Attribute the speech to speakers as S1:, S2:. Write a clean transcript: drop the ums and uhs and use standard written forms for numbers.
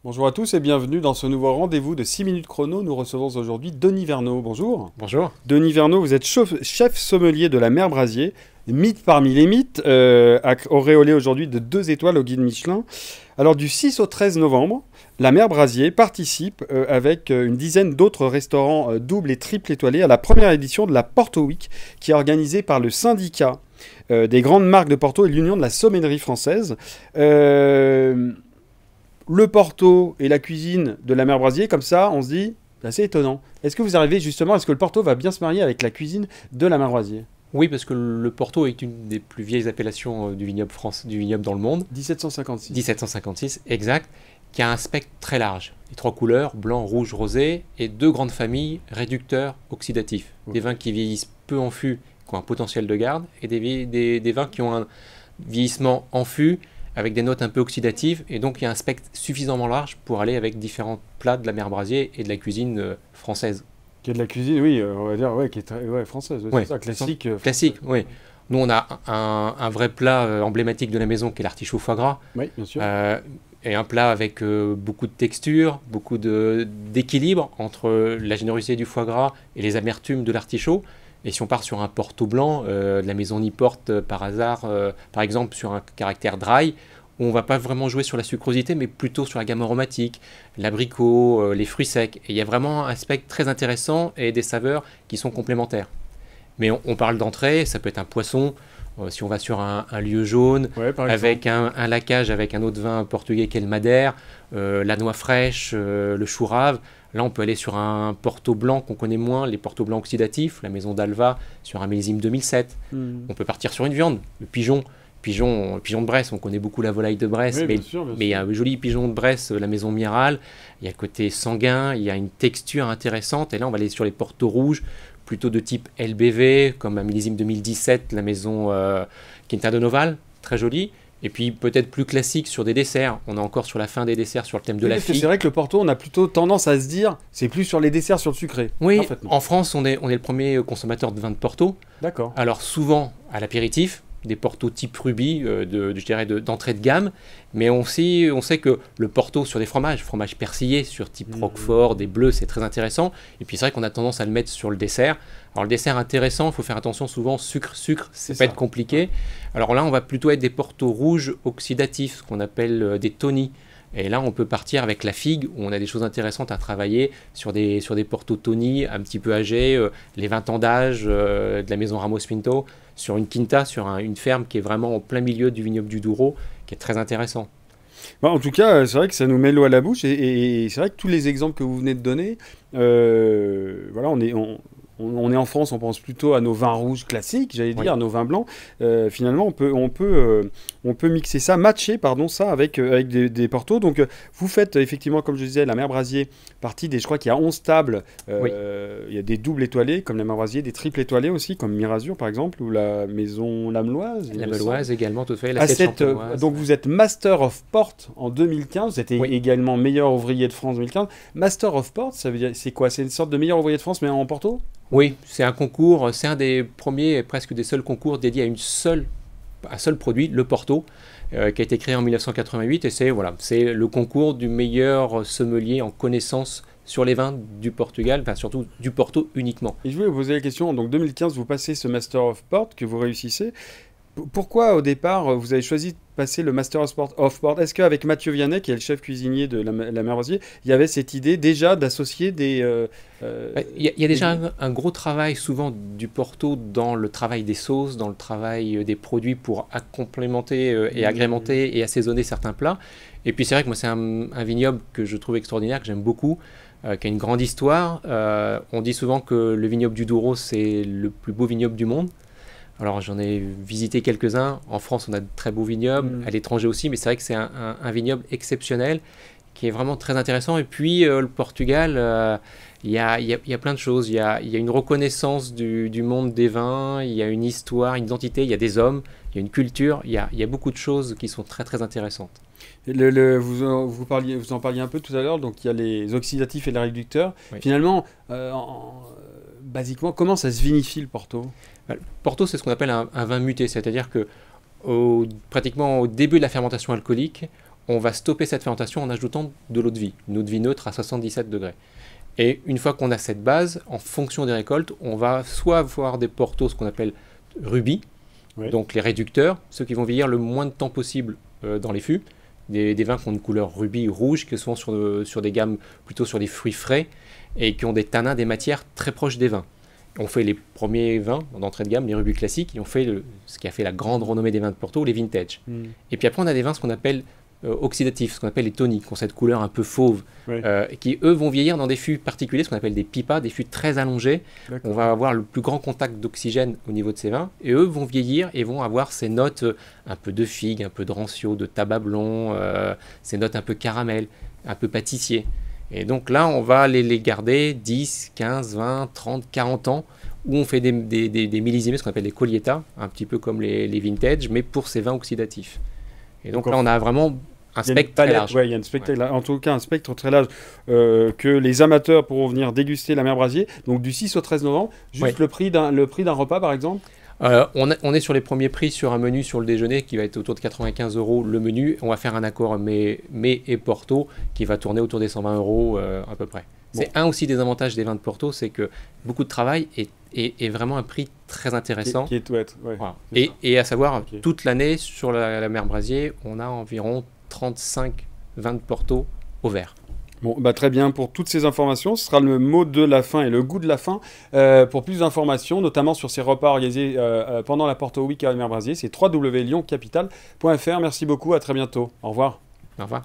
S1: Bonjour à tous et bienvenue dans ce nouveau rendez-vous de 6 minutes chrono. Nous recevons aujourd'hui Denis Verneau. Bonjour.
S2: Bonjour.
S1: Denis Verneau, vous êtes chef sommelier de la Mer Brasier, mythe parmi les mythes, auréolé aujourd'hui de 2 étoiles au guide Michelin. Alors du 6 au 13 novembre, la Mer Brasier participe avec une dizaine d'autres restaurants double et triple étoilés à la première édition de la Porto Week qui est organisée par le syndicat des grandes marques de Porto et l'Union de la sommellerie française. Le Porto et la cuisine de la Mer Brasier, comme ça, on se dit, c'est assez étonnant. Est-ce que vous arrivez justement, est-ce que le Porto va bien se marier avec la cuisine de la Mer Brasier?
S2: Oui, parce que le Porto est une des plus vieilles appellations du vignoble dans le monde.
S1: 1756.
S2: 1756, exact, qui a un spectre très large. Les 3 couleurs, blanc, rouge, rosé, et 2 grandes familles réducteurs oxydatifs. Okay. Des vins qui vieillissent peu en fût, qui ont un potentiel de garde, et des vins qui ont un vieillissement en fût, avec des notes un peu oxydatives, et donc il y a un spectre suffisamment large pour aller avec différents plats de la Mer Brasier et de la cuisine française.
S1: Qui est de la cuisine, oui, on va dire, qui est très, française,
S2: ouais,
S1: c'est ça, classique.
S2: Classique, oui. Nous, on a un vrai plat emblématique de la maison qui est l'artichaut foie gras.
S1: Oui, bien sûr.
S2: Et un plat avec beaucoup de texture, beaucoup d'équilibre entre la générosité du foie gras et les amertumes de l'artichaut. Et si on part sur un Porto blanc, de la maison Niporte par hasard, par exemple sur un caractère dry, où on ne va pas vraiment jouer sur la sucrosité, mais plutôt sur la gamme aromatique, l'abricot, les fruits secs. Et il y a vraiment un spectre très intéressant et des saveurs qui sont complémentaires. Mais on parle d'entrée, ça peut être un poisson, si on va sur un lieu jaune, ouais, avec un laquage, avec un autre vin portugais qui est le Madère, la noix fraîche, le chou rave. Là, on peut aller sur un Porto blanc qu'on connaît moins, les Porto blancs oxydatifs, la maison d'Alva, sur un millésime 2007. On peut partir sur une viande, le pigeon de Bresse, on connaît beaucoup la volaille de Bresse,
S1: oui,
S2: mais il y a un joli pigeon de Bresse, la maison Miral, il y a le côté sanguin, il y a une texture intéressante, et là, on va aller sur les Porto rouges, plutôt de type LBV, comme un millésime 2017, la maison Quinta de Noval, très jolie. Et puis peut-être plus classique sur des desserts. On est encore sur la fin des desserts sur le thème de la figue.
S1: C'est vrai que le Porto, on a plutôt tendance à se dire, c'est plus sur les desserts, sur le sucré.
S2: Oui, en France, on est le premier consommateur de vin de Porto.
S1: D'accord.
S2: Alors souvent à l'apéritif, des Porto type Ruby, je dirais d'entrée de gamme. Mais on sait que le Porto sur des fromages persillés, sur type Roquefort, des bleus, c'est très intéressant. Et puis c'est vrai qu'on a tendance à le mettre sur le dessert. Alors le dessert intéressant, il faut faire attention souvent, sucre, c'est pas être compliqué. Alors là, on va plutôt être des Porto rouges oxydatifs, ce qu'on appelle des tonies. Et là, on peut partir avec la figue, où on a des choses intéressantes à travailler sur des Porto Tony un petit peu âgés, les 20 ans d'âge de la maison Ramos Pinto, sur une quinta, sur une ferme qui est vraiment au plein milieu du vignoble du Douro, qui est très intéressant.
S1: Bon, en tout cas, c'est vrai que ça nous met l'eau à la bouche, et c'est vrai que tous les exemples que vous venez de donner, voilà, on est en France, on pense plutôt à nos vins rouges classiques, j'allais dire, à nos vins blancs. Finalement, on peut mixer ça, matcher, pardon, ça avec des Portos. Donc, vous faites effectivement, comme je disais, la Mer Brasier, partie des, je crois qu'il y a 11 tables. Il y a des doubles étoilées, comme la Mer Brasier, des triples étoilées aussi, comme Mirazur, par exemple, ou la maison Lameloise.
S2: Lameloise également, tout à fait.
S1: Donc, vous êtes Master of Port en 2015, vous êtes également meilleur ouvrier de France 2015. Master of Port, ça veut dire, c'est quoi? C'est une sorte de meilleur ouvrier de France, mais en Porto?
S2: Oui, c'est un concours, c'est un des premiers, presque des seuls concours dédiés à un seul produit, le Porto, qui a été créé en 1988, et c'est le concours du meilleur sommelier en connaissance sur les vins du Portugal, enfin surtout du Porto uniquement.
S1: Et je voulais vous poser la question, donc 2015, vous passez ce Master of Port, que vous réussissez. Pourquoi, au départ, vous avez choisi de passer le Master of Port? Est-ce qu'avec Mathieu Vianney, qui est le chef cuisinier de la Mer Brasier, il y avait cette idée déjà d'associer des...
S2: Il y a déjà un gros travail souvent du Porto dans le travail des sauces, dans le travail des produits pour complémenter et agrémenter et assaisonner certains plats. Et puis c'est vrai que moi c'est un vignoble que je trouve extraordinaire, que j'aime beaucoup, qui a une grande histoire. On dit souvent que le vignoble du Douro, c'est le plus beau vignoble du monde. Alors j'en ai visité quelques-uns, en France on a de très beaux vignobles, à l'étranger aussi, mais c'est vrai que c'est un vignoble exceptionnel qui est vraiment très intéressant. Et puis le Portugal, il y a plein de choses, il y a une reconnaissance du monde des vins, il y a une histoire, une identité, il y a des hommes, il y a une culture, il y a beaucoup de choses qui sont très très intéressantes.
S1: Vous en parliez un peu tout à l'heure, donc il y a les oxydatifs et les réducteurs. Oui. Finalement, basiquement, comment ça se vinifie le Porto?
S2: Le Porto, c'est ce qu'on appelle un vin muté, c'est-à-dire que pratiquement au début de la fermentation alcoolique, on va stopper cette fermentation en ajoutant de l'eau de vie, une eau de vie neutre à 77 degrés. Et une fois qu'on a cette base, en fonction des récoltes, on va soit avoir des portos, ce qu'on appelle rubis, donc les réducteurs, ceux qui vont vieillir le moins de temps possible dans les fûts, des vins qui ont une couleur rubis rouge, qui sont sur des gammes plutôt sur des fruits frais, et qui ont des tanins, des matières très proches des vins. On fait les premiers vins d'entrée de gamme, les rubis classiques, et on fait ce qui a fait la grande renommée des vins de Porto, les vintage. Et puis après, on a des vins, ce qu'on appelle oxydatifs, ce qu'on appelle les toniques, qui ont cette couleur un peu fauve, qui eux vont vieillir dans des fûts particuliers, ce qu'on appelle des pipas, des fûts très allongés. On va avoir le plus grand contact d'oxygène au niveau de ces vins, et eux vont vieillir et vont avoir ces notes un peu de figue, un peu de rancio, de tabac blond, ces notes un peu caramel, un peu pâtissier. Et donc là, on va les garder 10, 15, 20, 30, 40 ans, où on fait des millésimés, ce qu'on appelle des collietta, un petit peu comme les vintage, mais pour ces vins oxydatifs. Et donc là, on a vraiment un spectre très large.
S1: Il y a un spectre, en tout cas un spectre très large que les amateurs pourront venir déguster la Mère Brasier. Donc du 6 au 13 novembre, juste le prix d'un repas par exemple.
S2: On est sur les premiers prix sur un menu sur le déjeuner qui va être autour de 95 € le menu. On va faire un accord mais et Porto qui va tourner autour des 120 € à peu près. Bon. C'est un aussi des avantages des vins de Porto, c'est que beaucoup de travail et vraiment un prix très intéressant. Voilà. Et à savoir, toute l'année sur la Mère Brasier, on a environ 35 vins de Porto au verre.
S1: Bon, bah très bien, pour toutes ces informations, ce sera le mot de la fin et le goût de la fin. Pour plus d'informations, notamment sur ces repas organisés pendant la Porto Week à la Mère Brasier, c'est www.lyoncapital.fr. Merci beaucoup, à très bientôt. Au revoir.
S2: Au revoir.